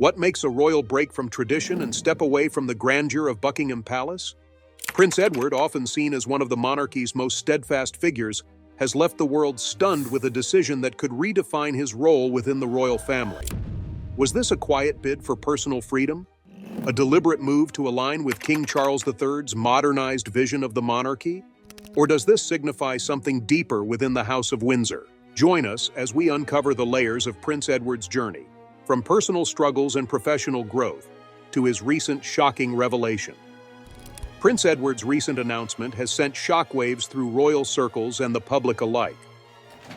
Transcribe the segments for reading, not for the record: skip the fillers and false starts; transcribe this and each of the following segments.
What makes a royal break from tradition and step away from the grandeur of Buckingham Palace? Prince Edward, often seen as one of the monarchy's most steadfast figures, has left the world stunned with a decision that could redefine his role within the royal family. Was this a quiet bid for personal freedom? A deliberate move to align with King Charles III's modernized vision of the monarchy? Or does this signify something deeper within the House of Windsor? Join us as we uncover the layers of Prince Edward's journey, from personal struggles and professional growth to his recent shocking revelation. Prince Edward's recent announcement has sent shockwaves through royal circles and the public alike.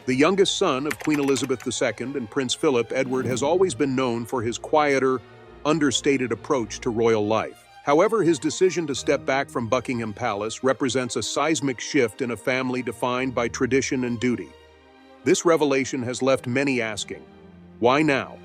The youngest son of Queen Elizabeth II and Prince Philip, Edward has always been known for his quieter, understated approach to royal life. However, his decision to step back from Buckingham Palace represents a seismic shift in a family defined by tradition and duty. This revelation has left many asking, why now?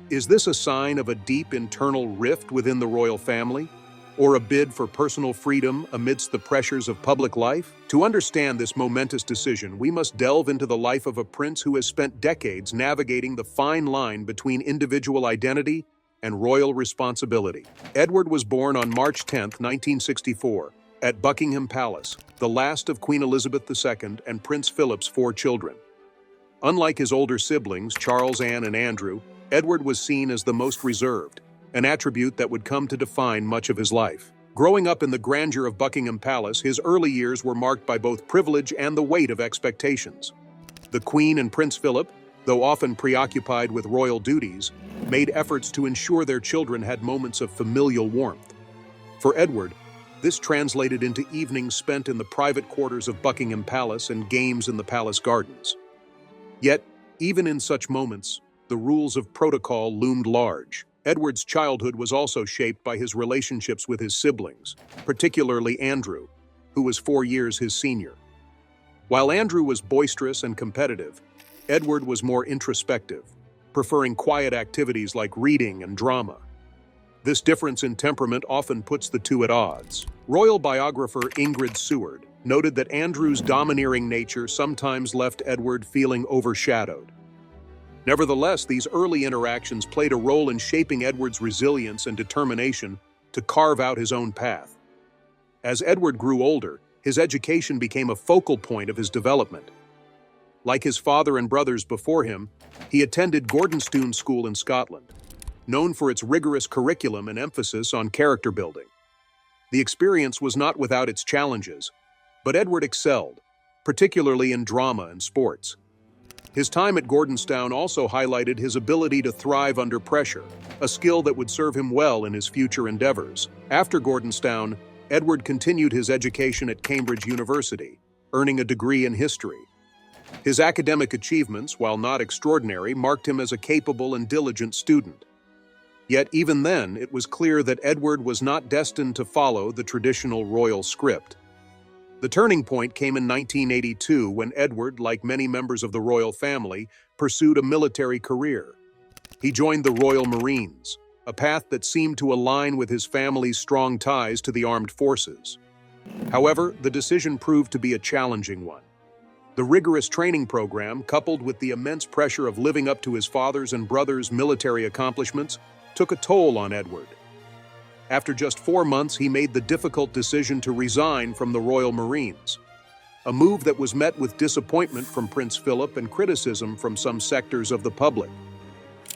Is this a sign of a deep internal rift within the royal family? Or a bid for personal freedom amidst the pressures of public life? To understand this momentous decision, we must delve into the life of a prince who has spent decades navigating the fine line between individual identity and royal responsibility. Edward was born on March 10, 1964, at Buckingham Palace, the last of Queen Elizabeth II and Prince Philip's 4 children. Unlike his older siblings, Charles, Anne, and Andrew, Edward was seen as the most reserved, an attribute that would come to define much of his life. Growing up in the grandeur of Buckingham Palace, his early years were marked by both privilege and the weight of expectations. The Queen and Prince Philip, though often preoccupied with royal duties, made efforts to ensure their children had moments of familial warmth. For Edward, this translated into evenings spent in the private quarters of Buckingham Palace and games in the palace gardens. Yet, even in such moments, the rules of protocol loomed large. Edward's childhood was also shaped by his relationships with his siblings, particularly Andrew, who was 4 years his senior. While Andrew was boisterous and competitive, Edward was more introspective, preferring quiet activities like reading and drama. This difference in temperament often puts the two at odds. Royal biographer Ingrid Seward noted that Andrew's domineering nature sometimes left Edward feeling overshadowed. Nevertheless, these early interactions played a role in shaping Edward's resilience and determination to carve out his own path. As Edward grew older, his education became a focal point of his development. Like his father and brothers before him, he attended Gordonstoun School in Scotland, known for its rigorous curriculum and emphasis on character building. The experience was not without its challenges, but Edward excelled, particularly in drama and sports. His time at Gordonstoun also highlighted his ability to thrive under pressure, a skill that would serve him well in his future endeavors. After Gordonstoun, Edward continued his education at Cambridge University, earning a degree in history. His academic achievements, while not extraordinary, marked him as a capable and diligent student. Yet even then, it was clear that Edward was not destined to follow the traditional royal script. The turning point came in 1982 when Edward, like many members of the royal family, pursued a military career. He joined the Royal Marines, a path that seemed to align with his family's strong ties to the armed forces. However, the decision proved to be a challenging one. The rigorous training program, coupled with the immense pressure of living up to his father's and brother's military accomplishments, took a toll on Edward. After just 4 months, he made the difficult decision to resign from the Royal Marines, a move that was met with disappointment from Prince Philip and criticism from some sectors of the public.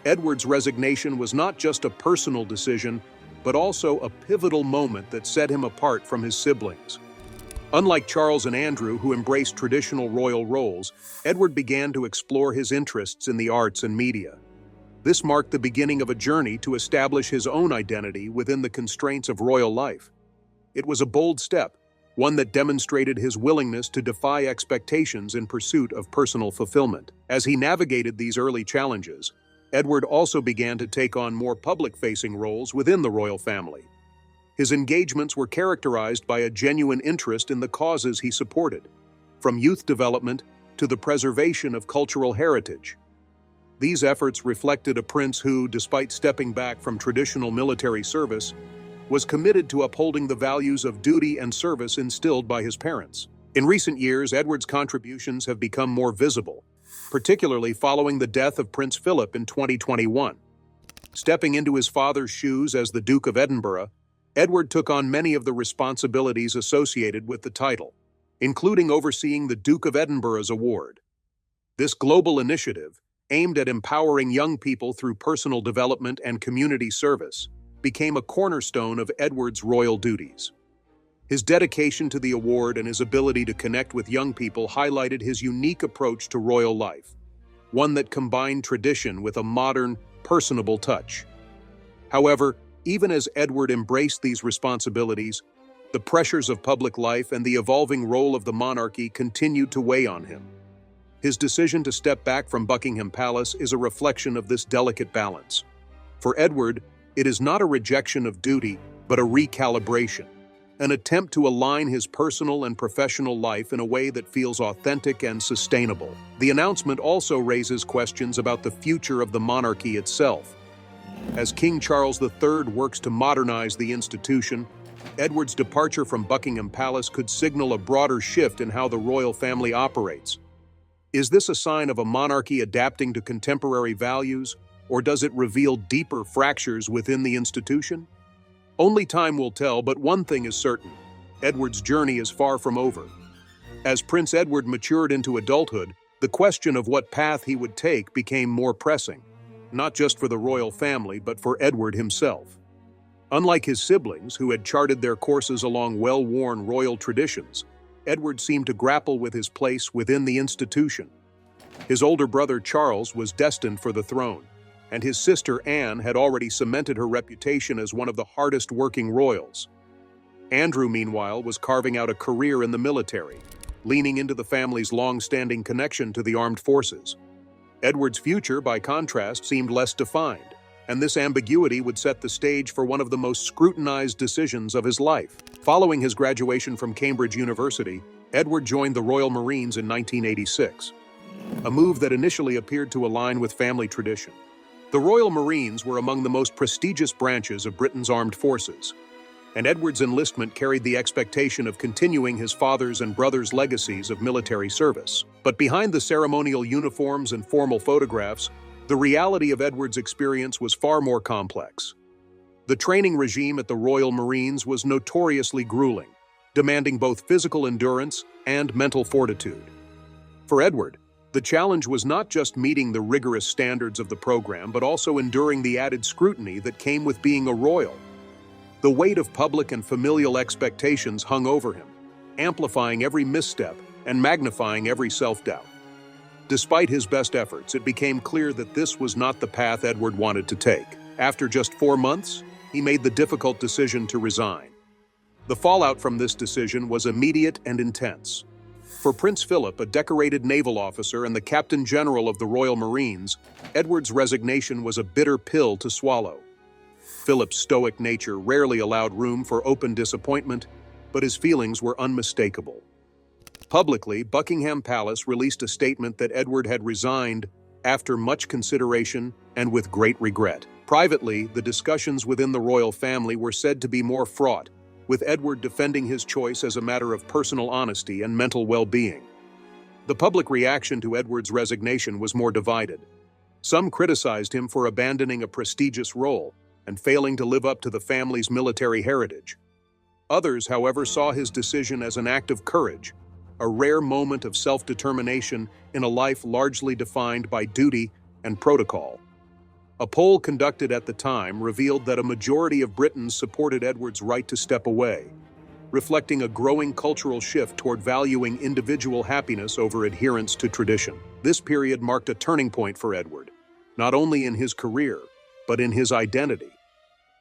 Edward's resignation was not just a personal decision, but also a pivotal moment that set him apart from his siblings. Unlike Charles and Andrew, who embraced traditional royal roles, Edward began to explore his interests in the arts and media. This marked the beginning of a journey to establish his own identity within the constraints of royal life. It was a bold step, one that demonstrated his willingness to defy expectations in pursuit of personal fulfillment. As he navigated these early challenges, Edward also began to take on more public-facing roles within the royal family. His engagements were characterized by a genuine interest in the causes he supported, from youth development to the preservation of cultural heritage. These efforts reflected a prince who, despite stepping back from traditional military service, was committed to upholding the values of duty and service instilled by his parents. In recent years, Edward's contributions have become more visible, particularly following the death of Prince Philip in 2021. Stepping into his father's shoes as the Duke of Edinburgh, Edward took on many of the responsibilities associated with the title, including overseeing the Duke of Edinburgh's award. This global initiative, aimed at empowering young people through personal development and community service, became a cornerstone of Edward's royal duties. His dedication to the award and his ability to connect with young people highlighted his unique approach to royal life, one that combined tradition with a modern, personable touch. However, even as Edward embraced these responsibilities, the pressures of public life and the evolving role of the monarchy continued to weigh on him. His decision to step back from Buckingham Palace is a reflection of this delicate balance. For Edward, it is not a rejection of duty, but a recalibration, an attempt to align his personal and professional life in a way that feels authentic and sustainable. The announcement also raises questions about the future of the monarchy itself. As King Charles III works to modernize the institution, Edward's departure from Buckingham Palace could signal a broader shift in how the royal family operates. Is this a sign of a monarchy adapting to contemporary values, or does it reveal deeper fractures within the institution? Only time will tell, but one thing is certain: Edward's journey is far from over. As Prince Edward matured into adulthood, the question of what path he would take became more pressing, not just for the royal family, but for Edward himself. Unlike his siblings, who had charted their courses along well-worn royal traditions, Edward seemed to grapple with his place within the institution. His older brother Charles was destined for the throne, and his sister Anne had already cemented her reputation as one of the hardest-working royals. Andrew, meanwhile, was carving out a career in the military, leaning into the family's long-standing connection to the armed forces. Edward's future, by contrast, seemed less defined, and this ambiguity would set the stage for one of the most scrutinized decisions of his life. Following his graduation from Cambridge University, Edward joined the Royal Marines in 1986, a move that initially appeared to align with family tradition. The Royal Marines were among the most prestigious branches of Britain's armed forces, and Edward's enlistment carried the expectation of continuing his father's and brother's legacies of military service. But behind the ceremonial uniforms and formal photographs, the reality of Edward's experience was far more complex. The training regime at the Royal Marines was notoriously grueling, demanding both physical endurance and mental fortitude. For Edward, the challenge was not just meeting the rigorous standards of the program, but also enduring the added scrutiny that came with being a royal. The weight of public and familial expectations hung over him, amplifying every misstep and magnifying every self-doubt. Despite his best efforts, it became clear that this was not the path Edward wanted to take. After just 4 months, he made the difficult decision to resign. The fallout from this decision was immediate and intense. For Prince Philip, a decorated naval officer and the Captain General of the Royal Marines, Edward's resignation was a bitter pill to swallow. Philip's stoic nature rarely allowed room for open disappointment, but his feelings were unmistakable. Publicly, Buckingham Palace released a statement that Edward had resigned after much consideration and with great regret. Privately, the discussions within the royal family were said to be more fraught, with Edward defending his choice as a matter of personal honesty and mental well-being. The public reaction to Edward's resignation was more divided. Some criticized him for abandoning a prestigious role and failing to live up to the family's military heritage. Others, however, saw his decision as an act of courage, a rare moment of self-determination in a life largely defined by duty and protocol. A poll conducted at the time revealed that a majority of Britons supported Edward's right to step away, reflecting a growing cultural shift toward valuing individual happiness over adherence to tradition. This period marked a turning point for Edward, not only in his career, but in his identity.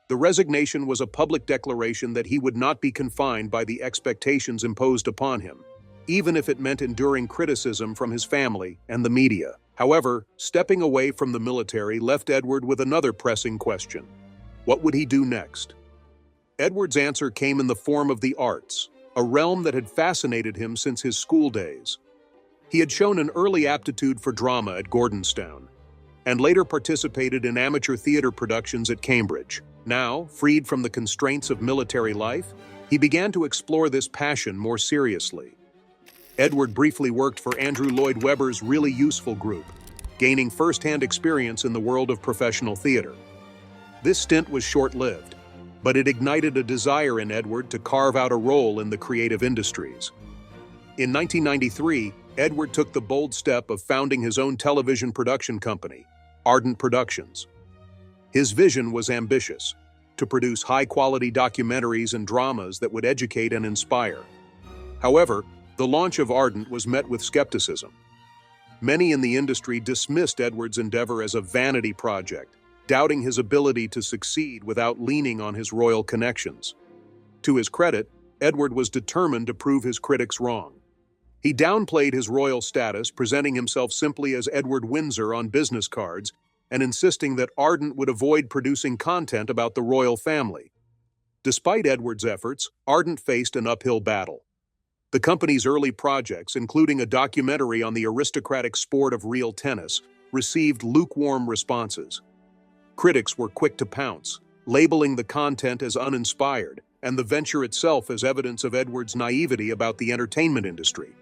The resignation was a public declaration that he would not be confined by the expectations imposed upon him, even if it meant enduring criticism from his family and the media. However, stepping away from the military left Edward with another pressing question. What would he do next? Edward's answer came in the form of the arts, a realm that had fascinated him since his school days. He had shown an early aptitude for drama at Gordonstoun, and later participated in amateur theater productions at Cambridge. Now, freed from the constraints of military life, he began to explore this passion more seriously. Edward briefly worked for Andrew Lloyd Webber's Really Useful Group, gaining first-hand experience in the world of professional theater. This stint was short-lived, but it ignited a desire in Edward to carve out a role in the creative industries. In 1993, Edward took the bold step of founding his own television production company, Ardent Productions. His vision was ambitious: to produce high-quality documentaries and dramas that would educate and inspire. However, the launch of Ardent was met with skepticism. Many in the industry dismissed Edward's endeavor as a vanity project, doubting his ability to succeed without leaning on his royal connections. To his credit, Edward was determined to prove his critics wrong. He downplayed his royal status, presenting himself simply as Edward Windsor on business cards and insisting that Ardent would avoid producing content about the royal family. Despite Edward's efforts, Ardent faced an uphill battle. The company's early projects, including a documentary on the aristocratic sport of real tennis, received lukewarm responses. Critics were quick to pounce, labeling the content as uninspired and the venture itself as evidence of Edward's naivety about the entertainment industry.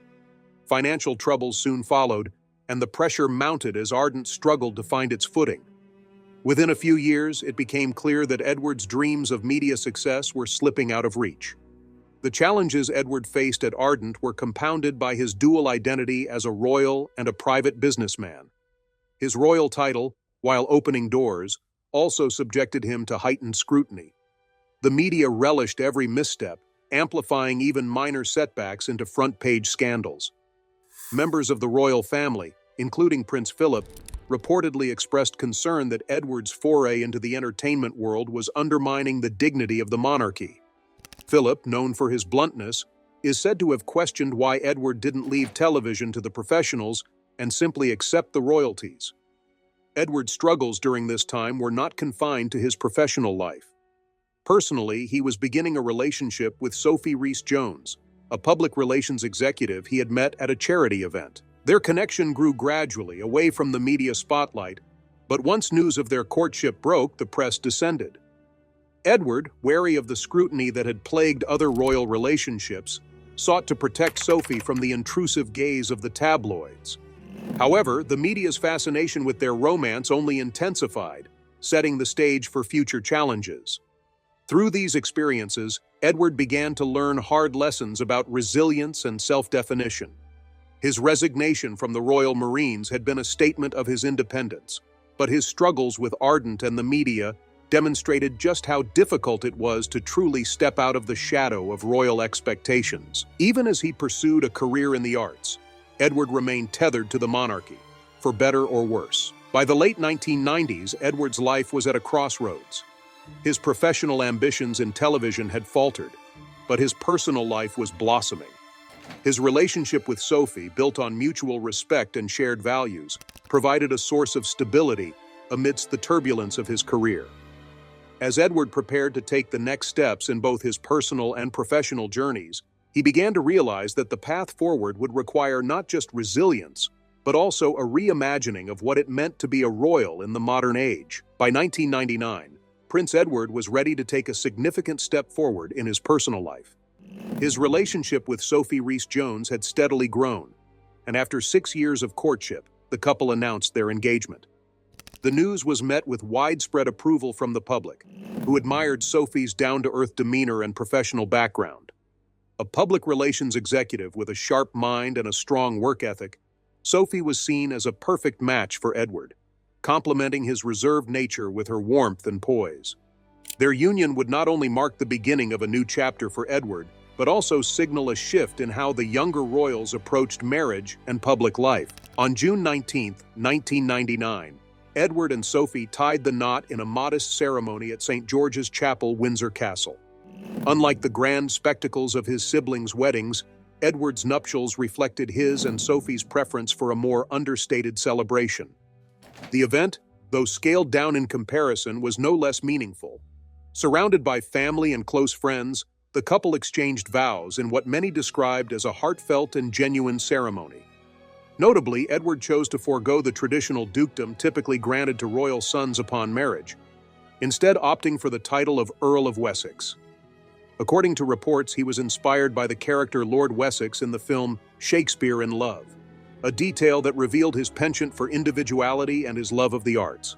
Financial troubles soon followed, and the pressure mounted as Ardent struggled to find its footing. Within a few years, it became clear that Edward's dreams of media success were slipping out of reach. The challenges Edward faced at Ardent were compounded by his dual identity as a royal and a private businessman. His royal title, while opening doors, also subjected him to heightened scrutiny. The media relished every misstep, amplifying even minor setbacks into front-page scandals. Members of the royal family, including Prince Philip, reportedly expressed concern that Edward's foray into the entertainment world was undermining the dignity of the monarchy. Philip, known for his bluntness, is said to have questioned why Edward didn't leave television to the professionals and simply accept the royalties. Edward's struggles during this time were not confined to his professional life. Personally, he was beginning a relationship with Sophie Rhys-Jones, a public relations executive he had met at a charity event. Their connection grew gradually away from the media spotlight, but once news of their courtship broke, the press descended. Edward, wary of the scrutiny that had plagued other royal relationships, sought to protect Sophie from the intrusive gaze of the tabloids. However, the media's fascination with their romance only intensified, setting the stage for future challenges. Through these experiences, Edward began to learn hard lessons about resilience and self-definition. His resignation from the Royal Marines had been a statement of his independence, but his struggles with Ardent and the media demonstrated just how difficult it was to truly step out of the shadow of royal expectations. Even as he pursued a career in the arts, Edward remained tethered to the monarchy, for better or worse. By the late 1990s, Edward's life was at a crossroads. His professional ambitions in television had faltered, but his personal life was blossoming. His relationship with Sophie, built on mutual respect and shared values, provided a source of stability amidst the turbulence of his career. As Edward prepared to take the next steps in both his personal and professional journeys, he began to realize that the path forward would require not just resilience, but also a reimagining of what it meant to be a royal in the modern age. By 1999, Prince Edward was ready to take a significant step forward in his personal life. His relationship with Sophie Rhys-Jones had steadily grown, and after 6 years of courtship, the couple announced their engagement. The news was met with widespread approval from the public, who admired Sophie's down-to-earth demeanor and professional background. A public relations executive with a sharp mind and a strong work ethic, Sophie was seen as a perfect match for Edward, complementing his reserved nature with her warmth and poise. Their union would not only mark the beginning of a new chapter for Edward, but also signal a shift in how the younger royals approached marriage and public life. On June 19, 1999, Edward and Sophie tied the knot in a modest ceremony at St. George's Chapel, Windsor Castle. Unlike the grand spectacles of his siblings' weddings, Edward's nuptials reflected his and Sophie's preference for a more understated celebration. The event, though scaled down in comparison, was no less meaningful. Surrounded by family and close friends, the couple exchanged vows in what many described as a heartfelt and genuine ceremony. Notably, Edward chose to forego the traditional dukedom typically granted to royal sons upon marriage, instead opting for the title of Earl of Wessex. According to reports, he was inspired by the character Lord Wessex in the film Shakespeare in Love, a detail that revealed his penchant for individuality and his love of the arts.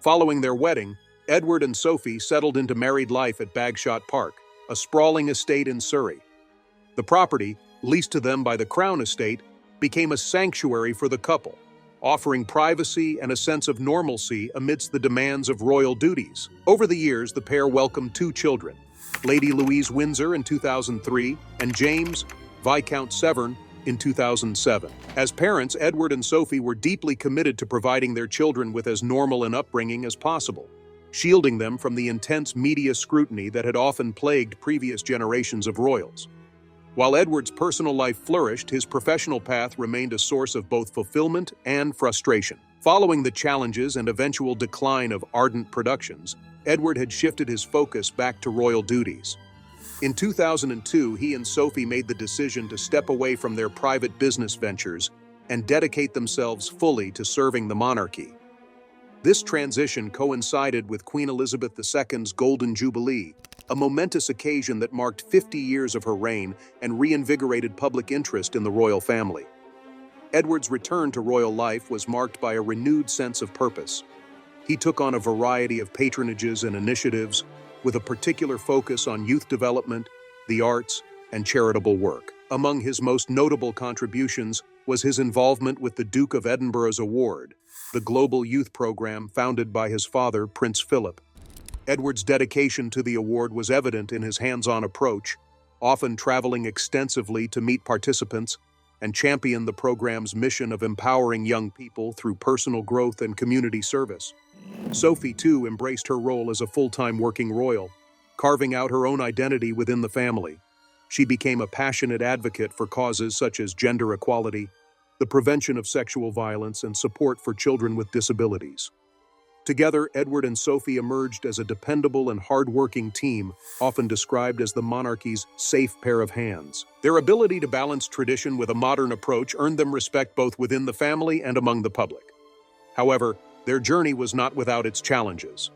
Following their wedding, Edward and Sophie settled into married life at Bagshot Park, a sprawling estate in Surrey. The property, leased to them by the Crown Estate, became a sanctuary for the couple, offering privacy and a sense of normalcy amidst the demands of royal duties. Over the years, the pair welcomed two children, Lady Louise Windsor in 2003 and James, Viscount Severn, in 2007. As parents, Edward and Sophie were deeply committed to providing their children with as normal an upbringing as possible, shielding them from the intense media scrutiny that had often plagued previous generations of royals. While Edward's personal life flourished, his professional path remained a source of both fulfillment and frustration. Following the challenges and eventual decline of Ardent Productions, Edward had shifted his focus back to royal duties. In 2002, he and Sophie made the decision to step away from their private business ventures and dedicate themselves fully to serving the monarchy. This transition coincided with Queen Elizabeth II's Golden Jubilee, a momentous occasion that marked 50 years of her reign and reinvigorated public interest in the royal family. Edward's return to royal life was marked by a renewed sense of purpose. He took on a variety of patronages and initiatives, with a particular focus on youth development, the arts, and charitable work. Among his most notable contributions was his involvement with the Duke of Edinburgh's Award, the global youth program founded by his father, Prince Philip. Edward's dedication to the award was evident in his hands-on approach, often traveling extensively to meet participants and champion the program's mission of empowering young people through personal growth and community service. Sophie, too, embraced her role as a full-time working royal, carving out her own identity within the family. She became a passionate advocate for causes such as gender equality, the prevention of sexual violence, and support for children with disabilities. Together, Edward and Sophie emerged as a dependable and hard-working team, often described as the monarchy's safe pair of hands. Their ability to balance tradition with a modern approach earned them respect both within the family and among the public. However, their journey was not without its challenges.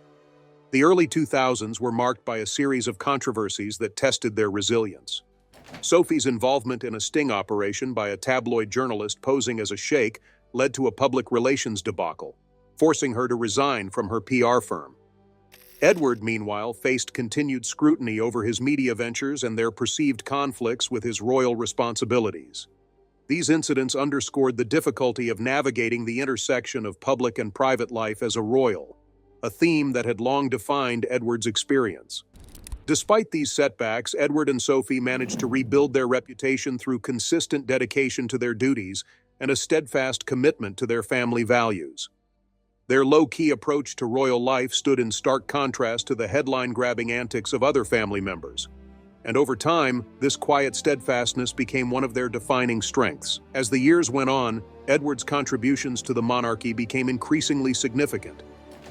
The early 2000s were marked by a series of controversies that tested their resilience. Sophie's involvement in a sting operation by a tabloid journalist posing as a sheikh led to a public relations debacle, forcing her to resign from her PR firm. Edward, meanwhile, faced continued scrutiny over his media ventures and their perceived conflicts with his royal responsibilities. These incidents underscored the difficulty of navigating the intersection of public and private life as a royal, a theme that had long defined Edward's experience. Despite these setbacks, Edward and Sophie managed to rebuild their reputation through consistent dedication to their duties and a steadfast commitment to their family values. Their low-key approach to royal life stood in stark contrast to the headline-grabbing antics of other family members. And over time, this quiet steadfastness became one of their defining strengths. As the years went on, Edward's contributions to the monarchy became increasingly significant,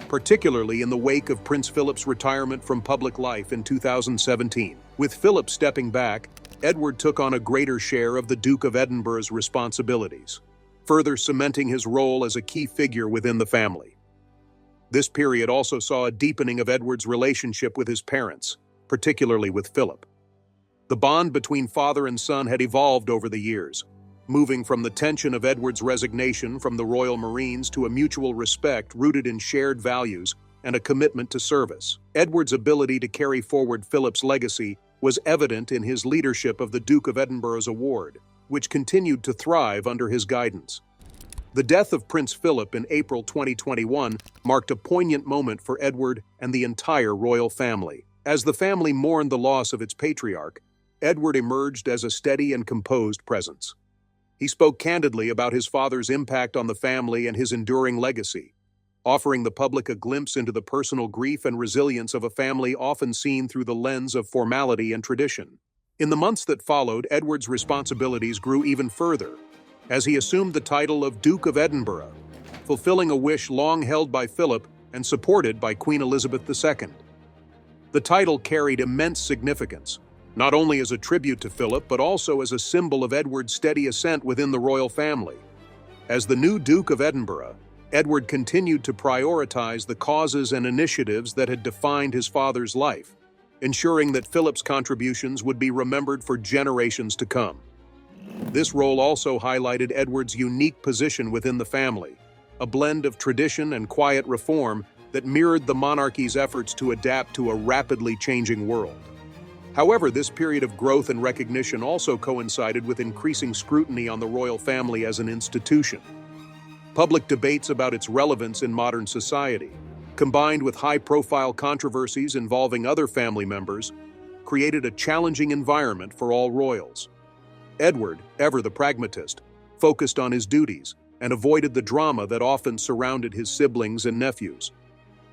particularly in the wake of Prince Philip's retirement from public life in 2017. With Philip stepping back, Edward took on a greater share of the Duke of Edinburgh's responsibilities, further cementing his role as a key figure within the family. This period also saw a deepening of Edward's relationship with his parents, particularly with Philip. The bond between father and son had evolved over the years, moving from the tension of Edward's resignation from the Royal Marines to a mutual respect rooted in shared values and a commitment to service. Edward's ability to carry forward Philip's legacy was evident in his leadership of the Duke of Edinburgh's Award, which continued to thrive under his guidance. The death of Prince Philip in April 2021 marked a poignant moment for Edward and the entire royal family. As the family mourned the loss of its patriarch, Edward emerged as a steady and composed presence. He spoke candidly about his father's impact on the family and his enduring legacy, offering the public a glimpse into the personal grief and resilience of a family often seen through the lens of formality and tradition. In the months that followed, Edward's responsibilities grew even further, as he assumed the title of Duke of Edinburgh, fulfilling a wish long held by Philip and supported by Queen Elizabeth II. The title carried immense significance, not only as a tribute to Philip, but also as a symbol of Edward's steady ascent within the royal family. As the new Duke of Edinburgh, Edward continued to prioritize the causes and initiatives that had defined his father's life, ensuring that Philip's contributions would be remembered for generations to come. This role also highlighted Edward's unique position within the family, a blend of tradition and quiet reform that mirrored the monarchy's efforts to adapt to a rapidly changing world. However, this period of growth and recognition also coincided with increasing scrutiny on the royal family as an institution. Public debates about its relevance in modern society, combined with high-profile controversies involving other family members, created a challenging environment for all royals. Edward, ever the pragmatist, focused on his duties and avoided the drama that often surrounded his siblings and nephews.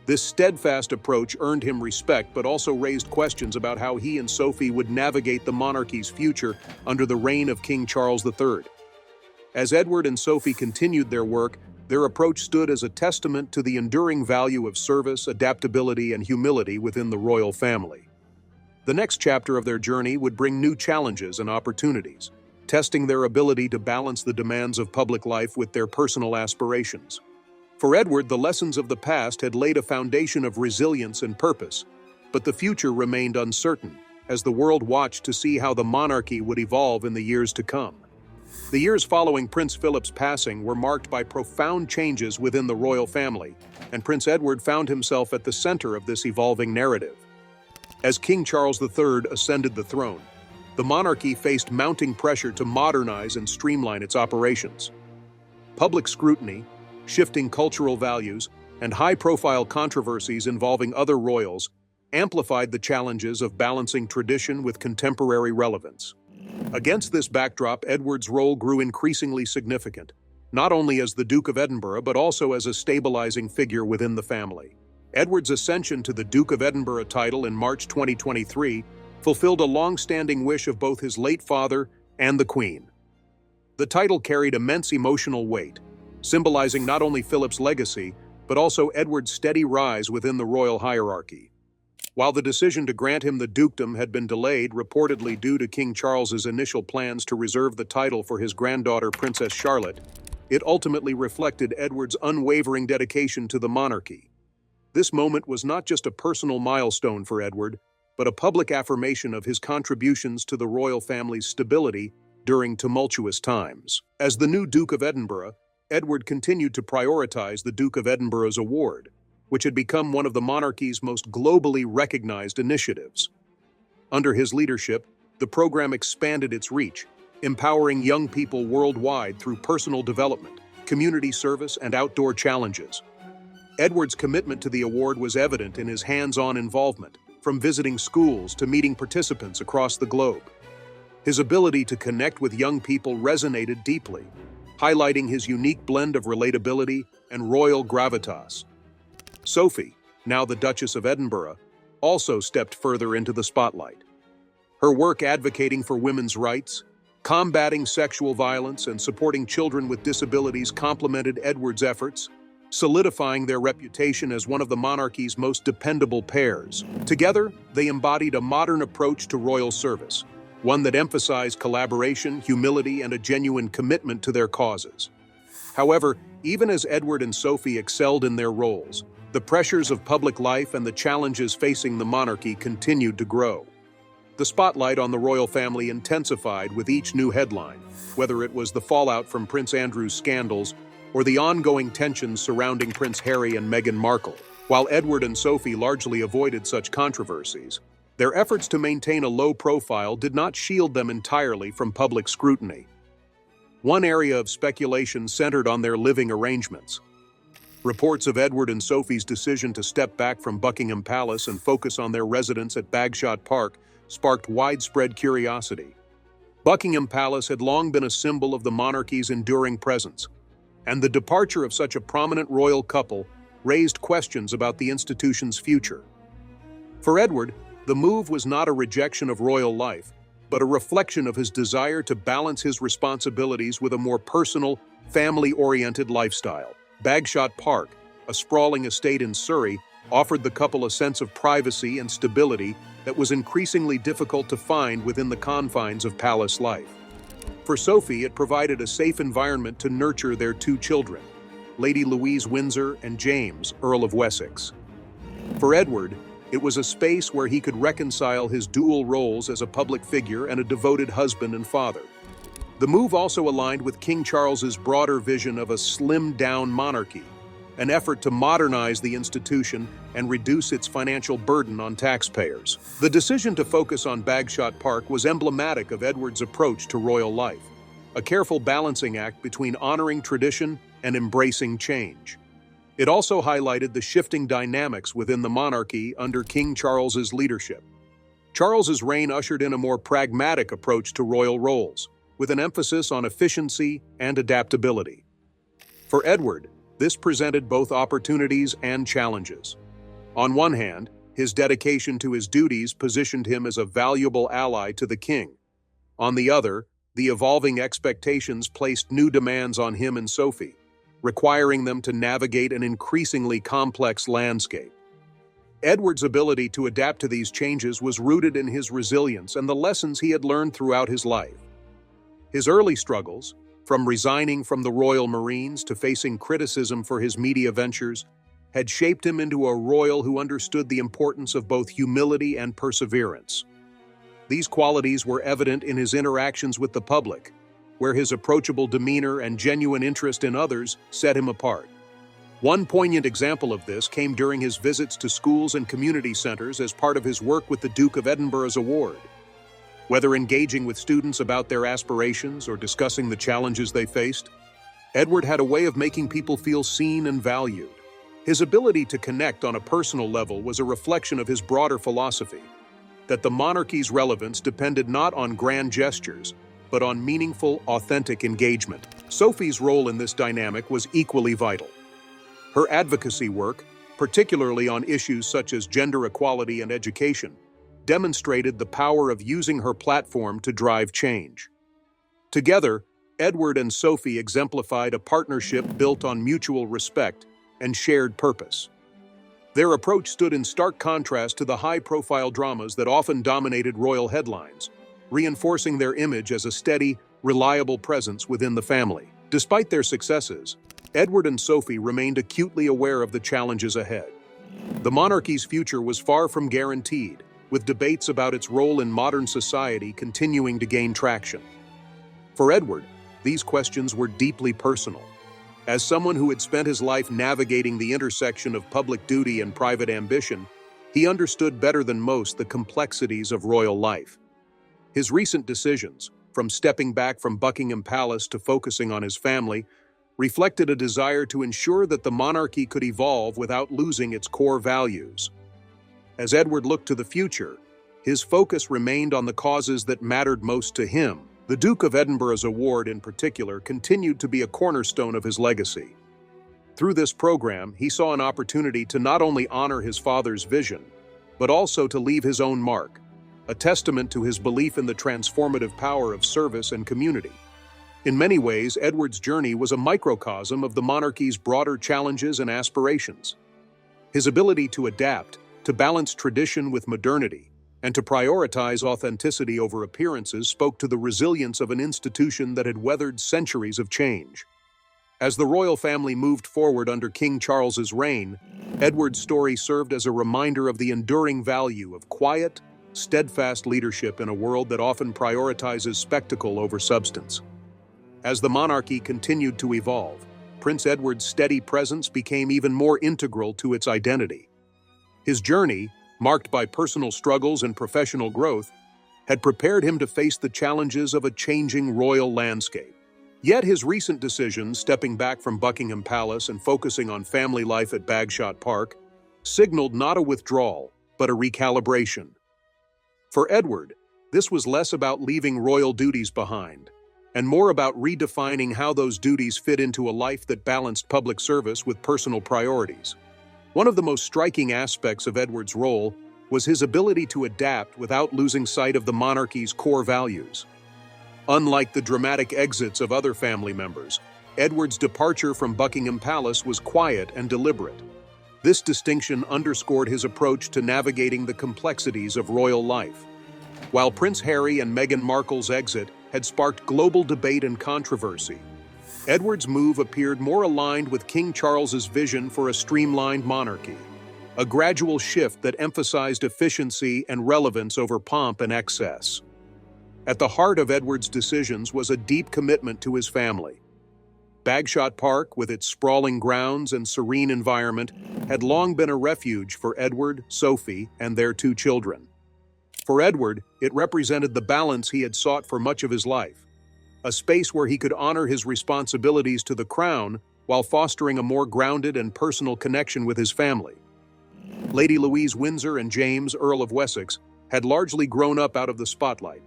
This steadfast approach earned him respect but also raised questions about how he and Sophie would navigate the monarchy's future under the reign of King Charles III. As Edward and Sophie continued their work, their approach stood as a testament to the enduring value of service, adaptability, and humility within the royal family. The next chapter of their journey would bring new challenges and opportunities, testing their ability to balance the demands of public life with their personal aspirations. For Edward, the lessons of the past had laid a foundation of resilience and purpose, but the future remained uncertain as the world watched to see how the monarchy would evolve in the years to come. The years following Prince Philip's passing were marked by profound changes within the royal family, and Prince Edward found himself at the center of this evolving narrative. As King Charles III ascended the throne, the monarchy faced mounting pressure to modernize and streamline its operations. Public scrutiny, shifting cultural values, and high-profile controversies involving other royals amplified the challenges of balancing tradition with contemporary relevance. Against this backdrop, Edward's role grew increasingly significant, not only as the Duke of Edinburgh but also as a stabilizing figure within the family. Edward's ascension to the Duke of Edinburgh title in March 2023 fulfilled a long-standing wish of both his late father and the Queen. The title carried immense emotional weight, symbolizing not only Philip's legacy, but also Edward's steady rise within the royal hierarchy. While the decision to grant him the dukedom had been delayed, reportedly due to King Charles's initial plans to reserve the title for his granddaughter Princess Charlotte, it ultimately reflected Edward's unwavering dedication to the monarchy. This moment was not just a personal milestone for Edward, but a public affirmation of his contributions to the royal family's stability during tumultuous times. As the new Duke of Edinburgh, Edward continued to prioritize the Duke of Edinburgh's award, which had become one of the monarchy's most globally recognized initiatives. Under his leadership, the program expanded its reach, empowering young people worldwide through personal development, community service, and outdoor challenges. Edward's commitment to the award was evident in his hands-on involvement, from visiting schools to meeting participants across the globe. His ability to connect with young people resonated deeply, highlighting his unique blend of relatability and royal gravitas. Sophie, now the Duchess of Edinburgh, also stepped further into the spotlight. Her work advocating for women's rights, combating sexual violence, and supporting children with disabilities complemented Edward's efforts, solidifying their reputation as one of the monarchy's most dependable pairs. Together, they embodied a modern approach to royal service, one that emphasized collaboration, humility, and a genuine commitment to their causes. However, even as Edward and Sophie excelled in their roles, the pressures of public life and the challenges facing the monarchy continued to grow. The spotlight on the royal family intensified with each new headline, whether it was the fallout from Prince Andrew's scandals or the ongoing tensions surrounding Prince Harry and Meghan Markle. While Edward and Sophie largely avoided such controversies, their efforts to maintain a low profile did not shield them entirely from public scrutiny. One area of speculation centered on their living arrangements. Reports of Edward and Sophie's decision to step back from Buckingham Palace and focus on their residence at Bagshot Park sparked widespread curiosity. Buckingham Palace had long been a symbol of the monarchy's enduring presence, and the departure of such a prominent royal couple raised questions about the institution's future. For Edward, the move was not a rejection of royal life, but a reflection of his desire to balance his responsibilities with a more personal, family-oriented lifestyle. Bagshot Park, a sprawling estate in Surrey, offered the couple a sense of privacy and stability that was increasingly difficult to find within the confines of palace life. For Sophie, it provided a safe environment to nurture their two children, Lady Louise Windsor and James, Earl of Wessex. For Edward, it was a space where he could reconcile his dual roles as a public figure and a devoted husband and father. The move also aligned with King Charles's broader vision of a slimmed-down monarchy, an effort to modernize the institution and reduce its financial burden on taxpayers. The decision to focus on Bagshot Park was emblematic of Edward's approach to royal life, a careful balancing act between honoring tradition and embracing change. It also highlighted the shifting dynamics within the monarchy under King Charles's leadership. Charles's reign ushered in a more pragmatic approach to royal roles, with an emphasis on efficiency and adaptability. For Edward, this presented both opportunities and challenges. On one hand, his dedication to his duties positioned him as a valuable ally to the king. On the other, the evolving expectations placed new demands on him and Sophie, requiring them to navigate an increasingly complex landscape. Edward's ability to adapt to these changes was rooted in his resilience and the lessons he had learned throughout his life. His early struggles, from resigning from the Royal Marines to facing criticism for his media ventures, had shaped him into a royal who understood the importance of both humility and perseverance. These qualities were evident in his interactions with the public, where his approachable demeanor and genuine interest in others set him apart. One poignant example of this came during his visits to schools and community centers as part of his work with the Duke of Edinburgh's award. Whether engaging with students about their aspirations or discussing the challenges they faced, Edward had a way of making people feel seen and valued. His ability to connect on a personal level was a reflection of his broader philosophy, that the monarchy's relevance depended not on grand gestures, but on meaningful, authentic engagement. Sophie's role in this dynamic was equally vital. Her advocacy work, particularly on issues such as gender equality and education, demonstrated the power of using her platform to drive change. Together, Edward and Sophie exemplified a partnership built on mutual respect and shared purpose. Their approach stood in stark contrast to the high-profile dramas that often dominated royal headlines, reinforcing their image as a steady, reliable presence within the family. Despite their successes, Edward and Sophie remained acutely aware of the challenges ahead. The monarchy's future was far from guaranteed, with debates about its role in modern society continuing to gain traction. For Edward, these questions were deeply personal. As someone who had spent his life navigating the intersection of public duty and private ambition, he understood better than most the complexities of royal life. His recent decisions, from stepping back from Buckingham Palace to focusing on his family, reflected a desire to ensure that the monarchy could evolve without losing its core values. As Edward looked to the future, his focus remained on the causes that mattered most to him. The Duke of Edinburgh's award, in particular, continued to be a cornerstone of his legacy. Through this program, he saw an opportunity to not only honor his father's vision, but also to leave his own mark, a testament to his belief in the transformative power of service and community. In many ways, Edward's journey was a microcosm of the monarchy's broader challenges and aspirations. His ability to adapt, to balance tradition with modernity, and to prioritize authenticity over appearances spoke to the resilience of an institution that had weathered centuries of change. As the royal family moved forward under King Charles's reign, Edward's story served as a reminder of the enduring value of quiet, steadfast leadership in a world that often prioritizes spectacle over substance. As the monarchy continued to evolve, Prince Edward's steady presence became even more integral to its identity. His journey, marked by personal struggles and professional growth, had prepared him to face the challenges of a changing royal landscape. Yet his recent decisions, stepping back from Buckingham Palace and focusing on family life at Bagshot Park, signaled not a withdrawal, but a recalibration. For Edward, this was less about leaving royal duties behind, and more about redefining how those duties fit into a life that balanced public service with personal priorities. One of the most striking aspects of Edward's role was his ability to adapt without losing sight of the monarchy's core values. Unlike the dramatic exits of other family members, Edward's departure from Buckingham Palace was quiet and deliberate. This distinction underscored his approach to navigating the complexities of royal life. While Prince Harry and Meghan Markle's exit had sparked global debate and controversy, Edward's move appeared more aligned with King Charles's vision for a streamlined monarchy, a gradual shift that emphasized efficiency and relevance over pomp and excess. At the heart of Edward's decisions was a deep commitment to his family. Bagshot Park, with its sprawling grounds and serene environment, had long been a refuge for Edward, Sophie, and their two children. For Edward, it represented the balance he had sought for much of his life, a space where he could honor his responsibilities to the crown while fostering a more grounded and personal connection with his family. Lady Louise Windsor and James, Earl of Wessex, had largely grown up out of the spotlight,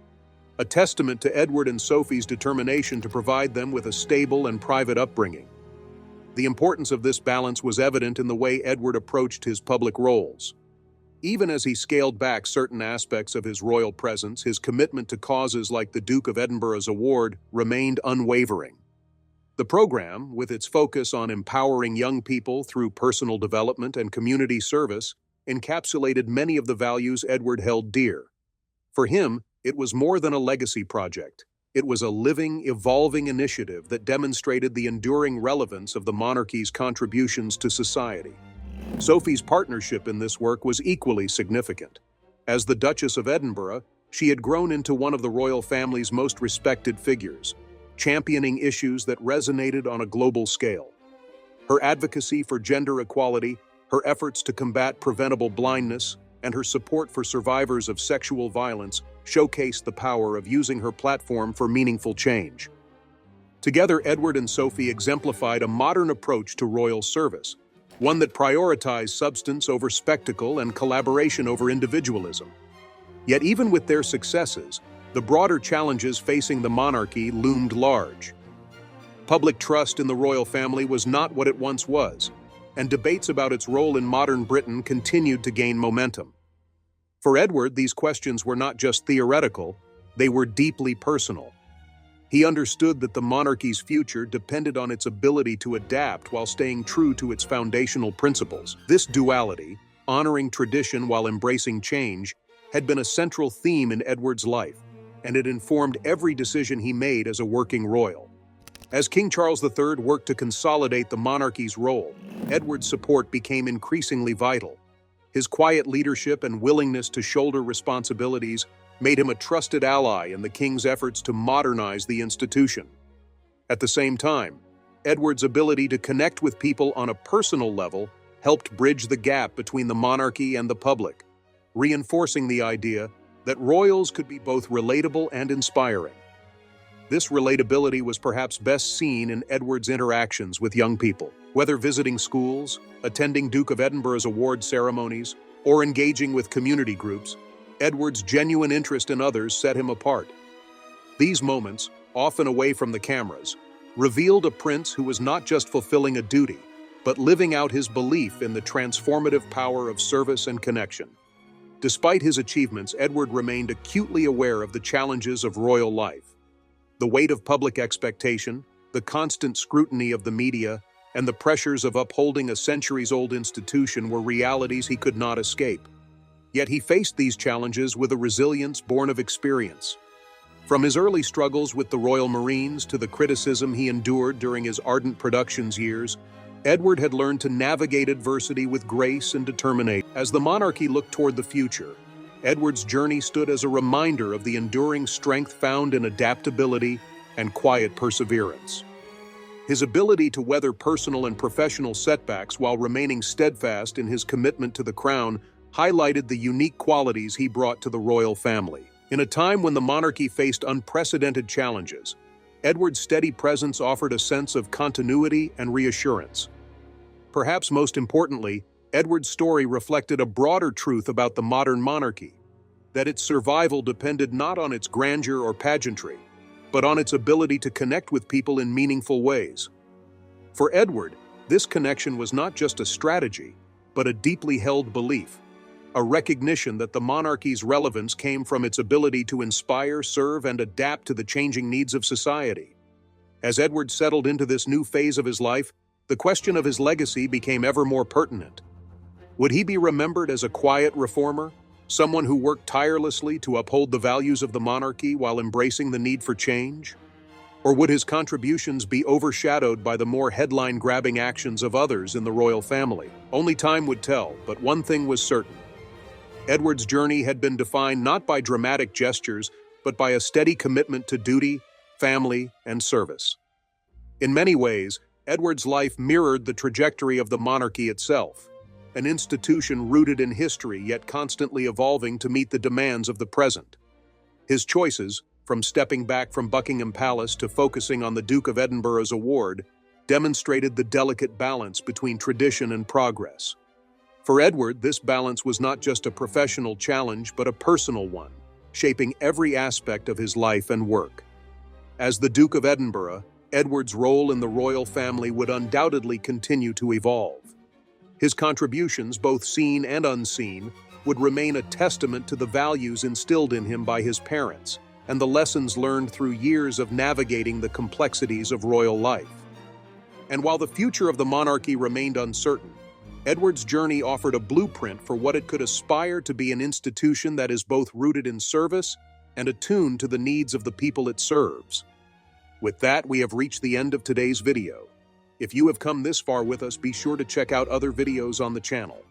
a testament to Edward and Sophie's determination to provide them with a stable and private upbringing. The importance of this balance was evident in the way Edward approached his public roles. Even as he scaled back certain aspects of his royal presence, his commitment to causes like the Duke of Edinburgh's award remained unwavering. The program, with its focus on empowering young people through personal development and community service, encapsulated many of the values Edward held dear. For him, it was more than a legacy project. It was a living, evolving initiative that demonstrated the enduring relevance of the monarchy's contributions to society. Sophie's partnership in this work was equally significant. As the Duchess of Edinburgh, she had grown into one of the royal family's most respected figures, championing issues that resonated on a global scale. Her advocacy for gender equality, her efforts to combat preventable blindness, and her support for survivors of sexual violence showcased the power of using her platform for meaningful change. Together, Edward and Sophie exemplified a modern approach to royal service, one that prioritized substance over spectacle and collaboration over individualism. Yet even with their successes, the broader challenges facing the monarchy loomed large. Public trust in the royal family was not what it once was, and debates about its role in modern Britain continued to gain momentum. For Edward, these questions were not just theoretical, they were deeply personal. He understood that the monarchy's future depended on its ability to adapt while staying true to its foundational principles. This duality, honoring tradition while embracing change, had been a central theme in Edward's life, and it informed every decision he made as a working royal. As King Charles III worked to consolidate the monarchy's role, Edward's support became increasingly vital. His quiet leadership and willingness to shoulder responsibilities made him a trusted ally in the king's efforts to modernize the institution. At the same time, Edward's ability to connect with people on a personal level helped bridge the gap between the monarchy and the public, reinforcing the idea that royals could be both relatable and inspiring. This relatability was perhaps best seen in Edward's interactions with young people. Whether visiting schools, attending Duke of Edinburgh's award ceremonies, or engaging with community groups, Edward's genuine interest in others set him apart. These moments, often away from the cameras, revealed a prince who was not just fulfilling a duty, but living out his belief in the transformative power of service and connection. Despite his achievements, Edward remained acutely aware of the challenges of royal life. The weight of public expectation, the constant scrutiny of the media, and the pressures of upholding a centuries-old institution were realities he could not escape. Yet he faced these challenges with a resilience born of experience. From his early struggles with the Royal Marines to the criticism he endured during his ardent productions years, Edward had learned to navigate adversity with grace and determination. As the monarchy looked toward the future, Edward's journey stood as a reminder of the enduring strength found in adaptability and quiet perseverance. His ability to weather personal and professional setbacks while remaining steadfast in his commitment to the crown highlighted the unique qualities he brought to the royal family. In a time when the monarchy faced unprecedented challenges, Edward's steady presence offered a sense of continuity and reassurance. Perhaps most importantly, Edward's story reflected a broader truth about the modern monarchy, that its survival depended not on its grandeur or pageantry, but on its ability to connect with people in meaningful ways. For Edward, this connection was not just a strategy, but a deeply held belief, a recognition that the monarchy's relevance came from its ability to inspire, serve, and adapt to the changing needs of society. As Edward settled into this new phase of his life, the question of his legacy became ever more pertinent. Would he be remembered as a quiet reformer, someone who worked tirelessly to uphold the values of the monarchy while embracing the need for change? Or would his contributions be overshadowed by the more headline-grabbing actions of others in the royal family? Only time would tell, but one thing was certain. Edward's journey had been defined not by dramatic gestures, but by a steady commitment to duty, family, and service. In many ways, Edward's life mirrored the trajectory of the monarchy itself, an institution rooted in history yet constantly evolving to meet the demands of the present. His choices, from stepping back from Buckingham Palace to focusing on the Duke of Edinburgh's award, demonstrated the delicate balance between tradition and progress. For Edward, this balance was not just a professional challenge but a personal one, shaping every aspect of his life and work. As the Duke of Edinburgh, Edward's role in the royal family would undoubtedly continue to evolve. His contributions, both seen and unseen, would remain a testament to the values instilled in him by his parents and the lessons learned through years of navigating the complexities of royal life. And while the future of the monarchy remained uncertain, Edward's journey offered a blueprint for what it could aspire to be: an institution that is both rooted in service and attuned to the needs of the people it serves. With that, we have reached the end of today's video. If you have come this far with us, be sure to check out other videos on the channel.